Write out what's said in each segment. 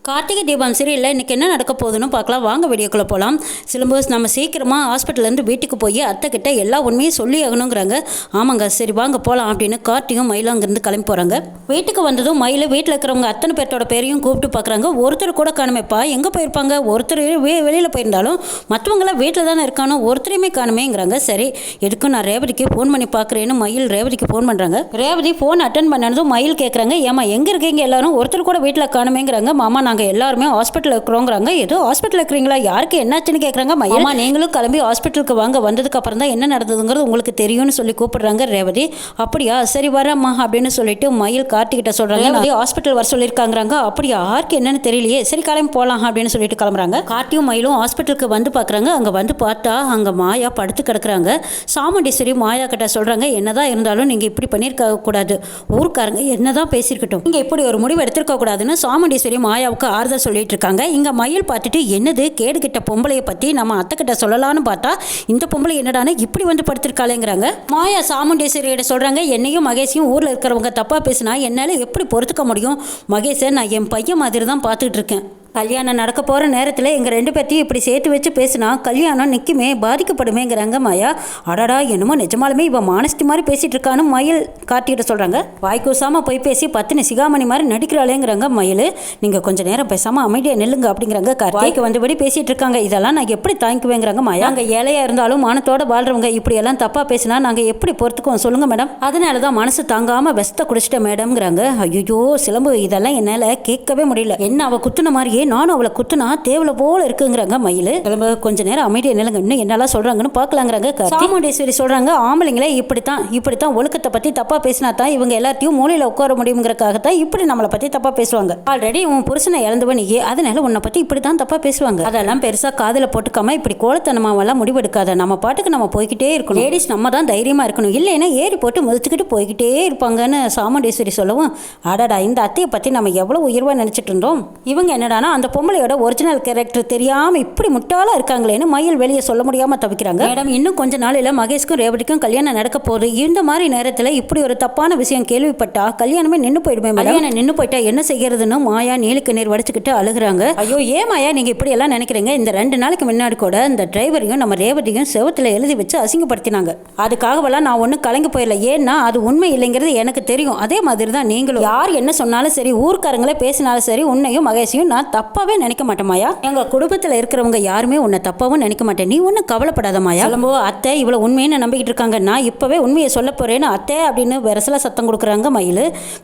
கார்த்திகை தீபம் சரியில்லை. இன்றைக்கி என்ன நடக்க போகுதுன்னு பார்க்கலாம். வாங்க வீடியோக்குள்ளே போகலாம். சிலம்பஸ் நம்ம சீக்கிரமாக ஹாஸ்பிட்டல்லேருந்து வீட்டுக்கு போய் அத்தைக்கிட்ட எல்லா உண்மையும் சொல்லி ஆகணுங்கிறாங்க. ஆமாங்க, சரி வாங்க போகலாம் அப்படின்னு கார்த்திகும் மயிலும் அங்கேருந்து கிளம்பி போகிறாங்க. வீட்டுக்கு வந்ததும் மயில் வீட்டில் இருக்கிறவங்க அத்தனை பேர்த்தோட பேரையும் கூப்பிட்டு பார்க்குறாங்க. ஒருத்தர் கூட காணுமேப்பா, எங்கே போயிருப்பாங்க? ஒருத்தர் வெளியில் போயிருந்தாலும் மற்றவங்களாம் வீட்டில் தானே இருக்கானோ, ஒருத்தரையுமே காணுமேங்கிறாங்க. சரி எதுக்கும் நான் ரேவதிக்கு ஃபோன் பண்ணி பார்க்குறேன்னு மயில் ரேவதிக்கு ஃபோன் பண்ணுறாங்க. ரேவதி ஃபோன் அட்டன் பண்ணதும் மயில் கேட்குறாங்க, ஏமா எங்கே இருக்கீங்க எல்லாரும்? ஒருத்தர் கூட வீட்டில் காணுமேங்கிறாங்க. மாமா நாங்கள் எல்லாருமே ஹாஸ்பிட்டல் இருக்கிறோங்கிறாங்க. ஏதோ ஹாஸ்பிட்டல் இருக்கிறீங்களா? யாருக்கு என்னாச்சுன்னு கேட்குறாங்க. மயமா நீங்களும் கிளம்பி ஹாஸ்பிட்டலுக்கு வாங்க, வந்ததுக்கு அப்புறம் தான் என்ன நடந்ததுங்கிறது உங்களுக்கு தெரியும்னு சொல்லி கூப்பிடுறாங்க ரேவதி. அப்படியா, சரி வரம்மா அப்படின்னு சொல்லிட்டு மயில் கார்த்திகிட்ட சொல்கிறாங்க. ஹாஸ்பிட்டல் வர சொல்லியிருக்காங்கிறாங்க. அப்படியா, யாருக்கு என்னன்னு தெரியலையே, சரி கிளம்பி போகலாம் அப்படின்னு சொல்லிட்டு கிளம்புறாங்க. கார்த்தியும் மயிலும் ஹாஸ்பிட்டலுக்கு வந்து பார்க்குறாங்க. அங்கே வந்து பார்த்தா அங்கே மாயா படுத்து கிடக்குறாங்க. சாமுண்டீஸ்வரி மாயா கிட்ட சொல்கிறாங்க, என்னதான் இருந்தாலும் நீங்கள் இப்படி பண்ணியிருக்க கூடாது, ஊருக்காரங்க என்னதான் பேசியிருக்கட்டும், நீங்கள் இப்படி ஒரு முடிவு எடுத்திருக்க கூடாதுன்னு சாமுண்டீஸ்வரி மாயாவுக்கு ஆறுதல் சொல்லிட்டு இருக்காங்க. இங்க மயில் பார்த்துட்டு, என்னது கேடு கிட்ட பொம்பளையை பத்தி நம்ம அத்தை கிட்ட சொல்லலாம்னு பார்த்தா இந்த பொம்பளை என்னடானே இப்படி வந்து படுத்திருக்காளேங்கிறாங்க. மாயா சாமுண்டேஸ்வரியிட சொல்றாங்க, என்னையும் மகேஷையும் ஊர்ல இருக்கிறவங்க தப்பா பேசினா என்னால எப்படி பொறுத்துக்க முடியும்? மகேஷை நான் என் பையன் மாதிரி தான் பார்த்துட்டு இருக்கேன். கல்யாணம் நடக்க போகிற நேரத்தில் எங்கள் ரெண்டு பேர்த்தையும் இப்படி சேர்த்து வச்சு பேசினா கல்யாணம் நிற்குமே, பாதிக்கப்படுமேங்கிறாங்க மாயா. அடடா, என்னமோ நிஜமாலுமே இவன் மானஸ்தி மாதிரி பேசிகிட்டு இருக்கான்னு மயில் கார்த்திகிட்ட சொல்கிறாங்க. வாய்க்கூசாமல் போய் பேசி பத்தினி சிகாமணி மாதிரி நடிக்கிறாளேங்கிறாங்க மயில். நீங்கள் கொஞ்சம் நேரம் பேசாமல் அமைதியாக நில்லுங்க அப்படிங்கிறாங்க. கார்த்திக்கு வந்தபடி பேசிகிட்டு இருக்காங்க. இதெல்லாம் நான் எப்படி தாங்கிக்குவேங்கிறாங்க மாயா. நாங்கள் ஏழையாக இருந்தாலும் மானத்தோட வாழ்கிறவங்க இப்படியெல்லாம் தப்பாக பேசினா நாங்கள் எப்படி பொறுத்துக்குவோம் சொல்லுங்கள் மேடம். அதனால தான் மனசு தாங்காமல் விஷத்தை குடிச்சிட்ட மேடம்ங்கிறாங்க. ஐயோ சிலம்பு, இதெல்லாம் என்னால் கேட்கவே முடியல. என்ன அவள் குத்துன மாதிரியே நானும் அவளை குத்துனா தேவலை போல இருக்குங்கிறாங்க மயில். கிளம்ப கொஞ்ச நேரம் அமைதியை நிலங்க, இன்னும் என்னெல்லாம் சொல்றாங்கன்னு பார்க்கலாங்கிறாங்க. சாமுண்டேஸ்வரி சொல்றாங்க, ஆம்பளைங்களே இப்படித்தான் ஒழுக்கத்தை பத்தி தப்பா பேசினா தான் இவங்க எல்லாத்தையும் மூலையில உட்கார முடியுங்கிறக்காகத்தான் இப்படி நம்மளை பத்தி தப்பா பேசுவாங்க. ஆல்ரெடி உன் புருஷனை இழந்தவன் நீயே, அதனால உன்னை பத்தி இப்படித்தான் தப்பா பேசுவாங்க. அதெல்லாம் பெருசா காதுல போட்டுக்காம இப்படி கோலத்தனமாவெல்லாம் முடிவெடுக்காத. நம்ம பாட்டுக்கு நம்ம போய்கிட்டே இருக்கணும். லேடிஸ் நம்ம தான் தைரியமா இருக்கணும், இல்லைன்னா ஏறி போட்டு முதிச்சுக்கிட்டு போய்கிட்டே இருப்பாங்கன்னு சாமுண்டேஸ்வரி சொல்லவும், அடடா இந்த அத்தையை பத்தி நம்ம எவ்வளவு உயர்வா நினைச்சிட்டு இருந்தோம், இவங்க என்னடானா அந்த பொம்பளையோட ஒரிஜினல் கேரக்டர் தெரியாம இப்படி முட்டாளா இருக்காங்களேன்னு மயில் வெளியே சொல்ல முடியாம தவிக்கிறாங்க. மேடம், இன்னும் கொஞ்ச நாளில் மகேஷ்க்கும் ரேவதிக்கும் கல்யாணம் நடக்க போகுது. இந்த மாதிரி நேரத்தில் இப்படி ஒரு தப்பான விஷயம் கேள்விப்பட்டா கல்யாணமே நின்று போயிடுமே. கல்யாணம் நின்று போயிட்டா என்ன செய்யறதுன்னு மாயா நீலுக்கு நீர் வடிச்சுக்கிட்டு அழுகுறாங்க. ஐயோ ஏன் மாயா நீங்க இப்படி எல்லாம் நினைக்கிறீங்க? இந்த 2 நாளைக்கு முன்னாடி கூட இந்த டிரைவரையும் நம்ம ரேவதியும் செவத்துல எழுதி வச்சு அசிங்கப்படுத்தினாங்க. அதுக்காகவெல்லாம் நான் ஒன்றும் கலங்கி போயிடல. ஏன்னா அது உண்மை இல்லைங்கிறது எனக்கு தெரியும். அதே மாதிரி தான் நீங்களும் யார் என்ன சொன்னாலும் சரி, ஊர்க்காரங்களே பேசினாலும் சரி, உன்னையும் மகேஷையும் நான் தப்பாவே நினைக்க மாட்டேன் மாயா. எங்க குடும்பத்தில் இருக்கிறவங்க யாருமே உன்னை தப்பாவும் நினைக்க மாட்டேன். நீ ஒன்றும் கவலைப்படாத மாயா. கிளம்போ, அத்தை இவ்வளோ உண்மைன்னு நம்பிக்கிட்டு இருக்காங்க. நான் இப்பவே உண்மையை சொல்ல போறேன்னு அத்தை அப்படின்னு வெரசல சத்தம் கொடுக்குறாங்க மயில்.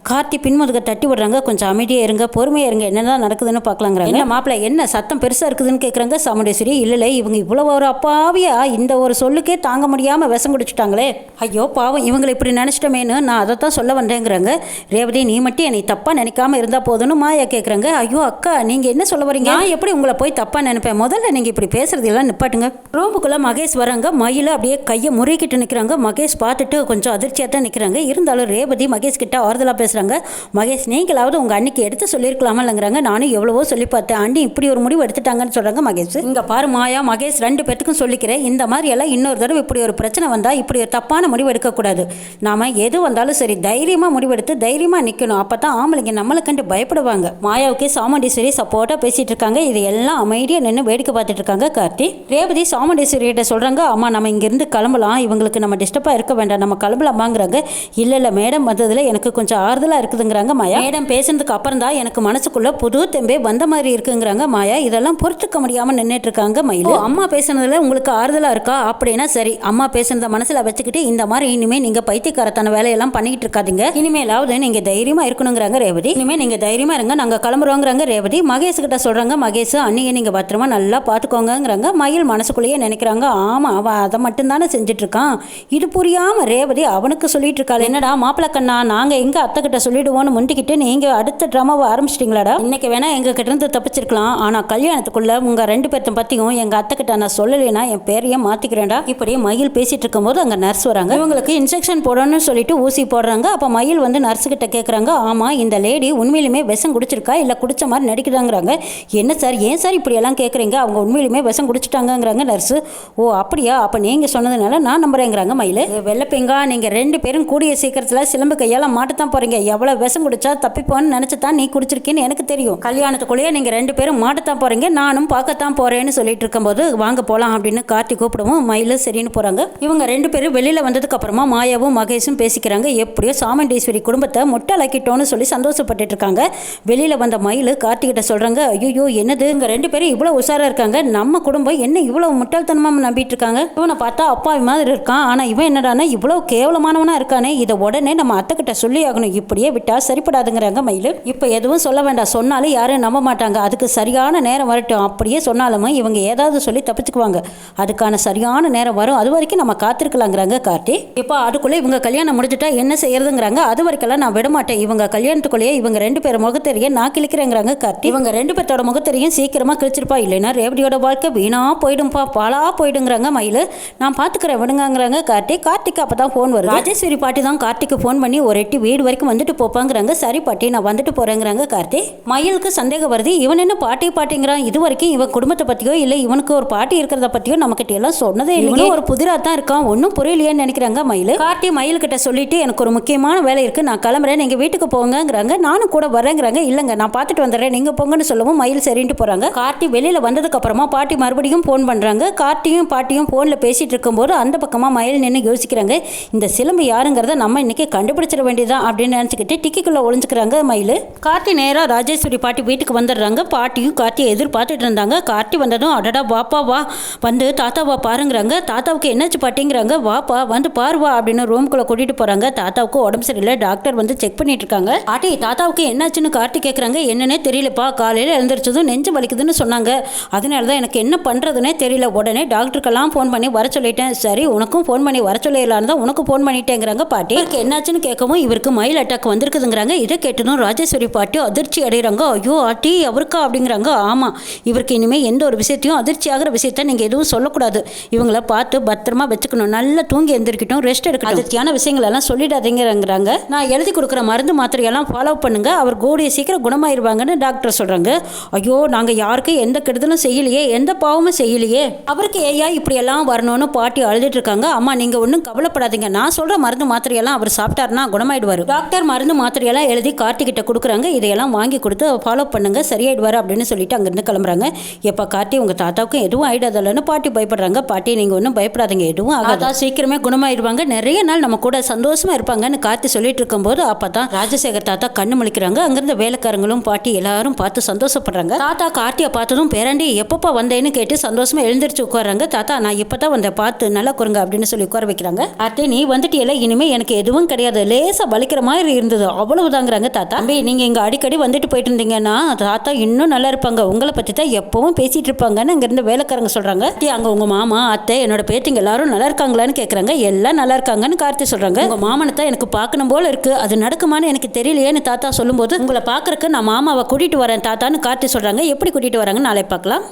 கார்த்தி பின்முதுக தட்டி விடுறாங்க. கொஞ்சம் அமைதியாக இருங்க, பொறுமையாக இருங்க, என்னதான் நடக்குதுன்னு பார்க்கலாங்கிறாங்க. என்ன மாப்பிள்ளை, என்ன சத்தம் பெருசா இருக்குதுன்னு கேட்குறாங்க சாமுண்டேஸ்வரி. இல்லை இவங்க இவ்வளோ ஒரு அப்பாவியா இந்த ஒரு சொல்லுக்கே தாங்க முடியாம விஷம் குடிச்சுட்டாங்களே. ஐயோ பாவம், இவங்களை இப்படி நினைச்சிட்டமேன்னு நான் அதை தான் சொல்ல வந்தேங்கிறாங்க. ரேவதி நீ மட்டும் என்னை தப்பா நினைக்காம இருந்தா போதுன்னு மாயா கேட்குறாங்க. ஐயோ அக்கா, நீங்க என்ன சொல்ல வரீங்க? நான் எப்படி உங்களை போய் தப்பா நினைப்பேன்? முதல்ல நீங்க இப்படி பேசுறது எல்லாம் நிப்பாட்டுங்க. ரூமுக்குள்ள மகேஷ் வராங்க. மயில அப்படியே கையை முறுக்கிட்டு நிற்கிறாங்க. மகேஷ் பார்த்துட்டு கொஞ்சம் அதிர்ச்சியாக தான் நிற்கிறாங்க. இருந்தாலும் ரேவதி மகேஷ் கிட்ட ஆறுதலாக பேசுறாங்க. மகேஷ், நீங்களாவது உங்க அன்னைக்கு எடுத்து சொல்லியிருக்கலாமா இல்லைங்கிறாங்க. நானும் எவ்வளவோ சொல்லி பார்த்தேன், அண்ணி இப்படி ஒரு முடிவு எடுத்துட்டாங்கன்னு சொல்றாங்க மகேஷ். இங்க பாரு மாயா, மகேஷ் 2 பேத்துக்கும் சொல்லிக்கிறேன், இந்த மாதிரி எல்லாம் இன்னொரு தடவை இப்படி ஒரு பிரச்சனை வந்தா இப்படி ஒரு தப்பான முடிவு எடுக்கக்கூடாது. நாம எது வந்தாலும் சரி தைரியமா முடிவெடுத்து தைரியமா நிற்கணும். அப்பதான் ஆம்பளைங்க நம்மளை கண்டு பயப்படுவாங்க. மாயாவுக்கு சாமுண்டீஸ்வரி சப்போர்ட்டா பேசிட்டு இருக்காங்க. இது எல்லாம் அமைதியா நின்று வேடிக்கை பார்த்துட்டு இருக்காங்க கார்த்தி. ரேவதி சாமுண்டீஸ்வரி கிட்ட சொல்றாங்க, அம்மா நம்ம இங்கிருந்து கிளம்பலாம், இவங்களுக்கு நம்ம டிஸ்டர்பா இருக்க வேண்டாம், நம்ம கிளம்பலாமாங்கிறாங்க. இல்ல மேடம் வந்ததுல எனக்கு கொஞ்சம் ஆறுதலா இருக்குதுங்கிறாங்க மாயா. மேடம் பேசுனதுக்கு அப்புறம் தான் எனக்கு மனசுக்குள்ள புது தெம்பே வந்த மாதிரி இருக்குங்கிறாங்க மாயா. இதெல்லாம் பொறுத்துக்க முடியாம நின்றுட்டு இருக்காங்க மயில். அம்மா பேசுனதுல உங்களுக்கு ஆறுதலா இருக்கா? அப்படின்னா சரி, அம்மா பேசுனத மனசுல வச்சுக்கிட்டு இந்த மாதிரி இனிமே நீங்க பைத்தியக்காரத்தான வேலையெல்லாம் பண்ணிக்கிட்டு இருக்காதீங்க. இனிமேலாவது நீங்க தைரியமா இருக்கணுங்கிறாங்க ரேவதி. இனிமே நீங்க தைரியமா இருங்க, நாங்க கிளம்புறோங்கிறாங்க ரேவதி. மகேஷ் கிட்ட சொல்றாங்க, மகேஷ் அன்னையை நீங்க பத்திரமா நல்லா பார்த்துக்கோங்கிறாங்க. மயில் மனசுக்குள்ளேயே நினைக்கிறாங்க, ஆமா அவன் அதை மட்டும்தானே செஞ்சுட்டு இருக்கான். இது புரியாம ரேவதி அவனுக்கு சொல்லிட்டு இருக்காள், என்னடா மாப்பிள்ள கண்ணா, நாங்க எங்க அத்தை கிட்ட சொல்லிடுவோன்னு முண்டிக்கிட்டு நீங்க அடுத்த ட்ராமாவை ஆரம்பிச்சிட்டீங்களாடா. இன்னைக்கு வேணா எங்க கிட்ட இருந்து தப்பிச்சிருக்கலாம், ஆனா கல்யாணத்துக்குள்ள உங்க 2 பேர்த்த பத்தியும் எங்க அத்தை கிட்ட நான் சொல்லலைன்னா என் பேரையே மாத்திக்கிறேன்டா. இப்படி மயில் பேசிட்டு இருக்கும்போது அங்க நர்ஸ் வராங்க. இவங்களுக்கு இன்ஜெக்ஷன் போடணும்னு சொல்லிட்டு ஊசி போடுறாங்க. அப்ப மயில் வந்து நர்ஸ் கிட்ட கேட்கறாங்க, ஆமா இந்த லேடி உண்மையிலுமே விஷம் குடிச்சிருக்கா இல்ல குடிச்ச மாதிரி நடிக்கிறாங்க போகிறாங்கிறாங்க. என்ன சார், ஏன் சார் இப்படியெல்லாம் கேட்குறீங்க? அவங்க உண்மையிலுமே விஷம் குடிச்சிட்டாங்கங்கிறாங்க நர்ஸு. ஓ அப்படியா, அப்போ நீங்கள் சொன்னதுனால நான் நம்புறேங்கிறாங்க மயில். வெள்ளப்பெங்கா, நீங்கள் 2 பேரும் கூடிய சீக்கிரத்தில் சிலம்பு கையால் மாட்டத்தான் போகிறீங்க. எவ்வளோ விஷம் குடிச்சா தப்பிப்போன்னு நினச்சி தான் நீ குடிச்சிருக்கேன்னு எனக்கு தெரியும். கல்யாணத்துக்குள்ளேயே நீங்கள் 2 பேரும் மாட்டத்தான் போகிறீங்க, நானும் பார்க்கத்தான் போகிறேன்னு சொல்லிட்டு இருக்கும்போது வாங்க போகலாம் அப்படின்னு கார்த்தி கூப்பிடவும் மயில் சரின்னு போகிறாங்க. இவங்க 2 பேரும் வெளியில் வந்ததுக்கு அப்புறமா மாயாவும் மகேஷும் பேசிக்கிறாங்க. எப்படியோ சாமுண்டீஸ்வரி குடும்பத்தை முட்டாளாக்கிட்டோன்னு சொல்லி சந்தோஷப்பட்டு இருக்காங்க. வெளியில் வந்த மயில் கார்த்திகிட்ட சொல்கிறாங்க, ஐயோ என்னது, இங்கே 2 பேரும் இவ்வளோ உஷாராக இருக்காங்க, நம்ம குடும்பம் என்ன இவ்வளோ முட்டாள்தனமாக நம்பிட்டு இருக்காங்க? இவனை பார்த்தா அப்பாவி மாதிரி இருக்கான், ஆனால் இவன் என்னடானா இவ்வளோ கேவலமானவனா இருக்கானே, இதை உடனே நம்ம அத்தைக்கிட்ட சொல்லி ஆகணும், இப்படியே விட்டா சரிப்படாதுங்கிறாங்க மயில். இப்போ எதுவும் சொல்ல வேண்டாம், சொன்னாலும் யாரும் நம்ப மாட்டாங்க, அதுக்கு சரியான நேரம் வரட்டும். அப்படியே சொன்னாலுமே இவங்க ஏதாவது சொல்லி தப்பிச்சுக்குவாங்க, அதுக்கான சரியான நேரம் வரும், அது வரைக்கும் நம்ம காத்திருக்கலாங்கிறாங்க கார்த்தி. இப்போ அதுக்குள்ளே இவங்க கல்யாணம் முடிஞ்சுட்டா என்ன செய்யறதுங்கிறாங்க. அது வரைக்கெல்லாம் நான் விட மாட்டேன், இவங்க கல்யாணத்துக்குள்ளேயே இவங்க 2 பேர் முகத்தெரிய நான் கிழிக்கிறேங்கிறாங்க கார்த்தி. இவங்க 2 பேர்த்தோட முகத்தெரியும் சீக்கிரமா கிழிச்சிருப்பா, இல்லைன்னா ரேவதியோட வாழ்க்கை வீணா போயிடும்பா, பாலா போயிடுங்கிறாங்க மயில். நான் பார்த்துக்கிறேன் விடுங்கிறாங்க கார்த்தி. கார்த்திக்கு அப்போ தான் ஃபோன் வருது. ராஜேஸ்வரி பாட்டி தான் கார்த்திக்கு ஃபோன் பண்ணி ஒரு எட்டி வீடு வரைக்கும் வந்துட்டு போப்பாங்கிறாங்க. சரி பாட்டி, நான் வந்துட்டு போறேங்கிறாங்க கார்த்தி. மயிலுக்கு சந்தேகம் வருது, இவன் என்ன பாட்டி பாட்டிங்கிறான், இது வரைக்கும் இவன் குடும்பத்தை பற்றியோ இல்லை இவனுக்கு ஒரு பாட்டி இருக்கிறத பற்றியோ நம்மக்கிட்ட எல்லாம் சொன்னதே இல்லை, ஒரு புதிராக தான் இருக்கான், ஒன்றும் புரியலையேன்னு நினைக்கிறாங்க மயில். கார்த்தி மயில்கிட்ட சொல்லிட்டு எனக்கு ஒரு முக்கியமான வேலை இருக்குது, நான் கிளம்புறேன், நீங்கள் வீட்டுக்கு போங்கிறாங்க. நானும் கூட வரேங்கிறாங்க. இல்லைங்க நான் பார்த்துட்டு வந்துடுறேன், நீங்கள் போங்கன்னு சொல்லவும் மயில் சரின்ட்டு போகிறாங்க. கார்த்தி வெளியில் வந்ததுக்கு அப்புறமா பாட்டி மறுபடியும் ஃபோன் பண்ணுறாங்க. கார்த்தியும் பாட்டியும் ஃபோனில் பேசிகிட்டு இருக்கும்போது அந்த பக்கமாக மயில் நின்று யோசிக்கிறாங்க, இந்த சிலம்பு யாருங்கிறத நம்ம இன்னைக்கு கண்டுபிடிச்சிட வேண்டியதான் அப்படின்னு நினச்சிக்கிட்டு டிக்கிக்குள்ளே ஒளிஞ்சுக்கிறாங்க மயில். கார்த்தி நேராக ராஜேஸ்வரி பாட்டி வீட்டுக்கு வந்துடுறாங்க. பாட்டியும் கார்த்தியை எதிர்பார்த்துட்டு இருந்தாங்க. கார்த்தி வந்ததும் அடடா வாப்பா வா, வந்து தாத்தாவா பாருங்கிறாங்க. தாத்தாவுக்கு என்னாச்சு பாட்டிங்கிறாங்க. வாப்பா வந்து பாருவா அப்படின்னு ரூம்குள்ளே கூட்டிகிட்டு போகிறாங்க. தாத்தாவுக்கு உடம்பு சரியில்லை, டாக்டர் வந்து செக் பண்ணிட்டு இருக்காங்க. பாட்டி தாத்தாவுக்கு என்னாச்சுன்னு கார்த்தி கேட்குறாங்க. என்னன்னே தெரியலப்பா, காலையில் எழுந்திரிச்சதும் நெஞ்சு வலிக்குதுன்னு சொன்னாங்க, அதனால தான் எனக்கு என்ன பண்ணுறதுனே தெரியல. உடனே டாக்டருக்கெல்லாம் ஃபோன் பண்ணி வர சொல்லிட்டேன். சரி உனக்கும் ஃபோன் பண்ணி வர சொல்லிடலான்னு தான் உனக்கு ஃபோன் பண்ணிட்டேங்கிறாங்க பாட்டி. இவருக்கு என்னாச்சுன்னு கேட்கவும் இவருக்கு மயில் அட்டாக் வந்திருக்குதுங்கிறாங்க. இதை கேட்டதும் ராஜேஸ்வரி பாட்டி அதிர்ச்சி அடைகிறாங்க. ஐயோ ஆட்டி அவருக்கா அப்படிங்கிறாங்க. ஆமாம், இவருக்கு இனிமேல் எந்த ஒரு விஷயத்தையும் அதிர்ச்சி ஆகிற விஷயத்த நீங்கள் எதுவும் சொல்லக்கூடாது, இவங்கள பார்த்து பத்திரமா வச்சுக்கணும், நல்லா தூங்கி எந்திரிக்கட்டும், ரெஸ்ட் எடுக்கணும், அதிர்ச்சியான விஷயங்களெல்லாம் சொல்லிடாதீங்கிறாங்க. நான் எழுதி கொடுக்குற மருந்து மாத்திரையெல்லாம் ஃபாலோ பண்ணுங்க, அவர் கூடிய சீக்கிரம் குணமாயிருவாங்கன்னு டாக்டர் சொல்கிறாங்க. ஐயோ நாங்கள் யாருக்கும் எந்த கெடுதலும் செய்யலையே, எந்த பாவமும் செய்யலையே, அவருக்கு ஏயா இப்படியெல்லாம் வரணும்னு பாட்டி அழுதுட்டு இருக்காங்க. அம்மா நீங்கள் ஒன்றும் கவலைப்படாதீங்க, நான் சொல்கிற மருந்து மாத்திரையெல்லாம் அவர் சாப்பிட்டாருன்னா குணமாயிடுவார். டாக்டர் மருந்து மாத்திரையெல்லாம் எழுதி கார்த்திகிட்ட கொடுக்குறாங்க. இதையெல்லாம் வாங்கி கொடுத்து ஃபாலோ பண்ணுங்க, சரியாயிடுவார் அப்படின்னு சொல்லிட்டு அங்கேருந்து கிளம்புறாங்க. எப்போ கார்த்தி உங்கள் தாத்தாவுக்கும் எதுவும் ஆகிடாதல்லன்னு பாட்டி பயப்படுறாங்க. பாட்டி நீங்கள் ஒன்றும் பயப்படாதீங்க, எதுவும் ஆகாதா, சீக்கிரமே குணமாயிடுவாங்க, நிறைய நாள் நம்ம கூட சந்தோஷமாக இருப்பாங்கன்னு கார்த்தி சொல்லிட்டு இருக்கும்போது அப்போ தான் ராஜசேகர் தாத்தா கண்ணு முழிக்கிறாங்க. அங்கிருந்த வேலைக்காரங்களும் பாட்டி எல்லாரும் பார்த்து சந்தோஷப்படுறாங்க. தாத்தா கார்த்தியை பார்த்ததும் பேராண்டி எப்பப்பா வந்தேன்னு கேட்டு சந்தோஷமா எழுந்திரிச்சு உட்காராங்க. தாத்தா நான் இப்போ தான் வந்தேன், பார்த்து நல்லா குறுங்க அப்படின்னு சொல்லி உட்கார வைக்கிறாங்க. அத்தை நீ வந்துட்டியல, இனிமே எனக்கு எதுவும் கிடையாது, லேசாக வலிக்கிற மாதிரி இருந்தது அவ்வளவுதாங்கிறாங்க. தாத்தா தம்பி நீங்கள் இங்கே அடிக்கடி வந்துட்டு போயிட்டு இருந்தீங்கன்னா தாத்தா இன்னும் நல்லா இருப்பாங்க, உங்களை பற்றி தான் எப்பவும் பேசிட்டு இருப்பாங்கன்னு அங்கிருந்த வேலைக்காரங்க சொல்கிறாங்க. அங்கே உங்கள் மாமா அத்தை என்னோட பேத்திங்க எல்லாரும் நல்லா இருக்காங்களான்னு கேட்குறாங்க. எல்லாம் நல்லா இருக்காங்கன்னு கார்த்தி சொல்கிறாங்க. உங்கள் மாமனை தான் எனக்கு பார்க்கணும் போல இருக்குது, அது நடக்குமான்னு எனக்கு தெரியலையேன்னு தாத்தா சொல்லும்போது உங்களை பார்க்குறக்கு நான் மாமாவை கூட்டிகிட்டு வரேன் தாத்தான்னு கார்த்தி சொல்கிறாங்க. எப்படி கூட்டிகிட்டு வராங்கன்னு நாளை பார்க்கலாம்.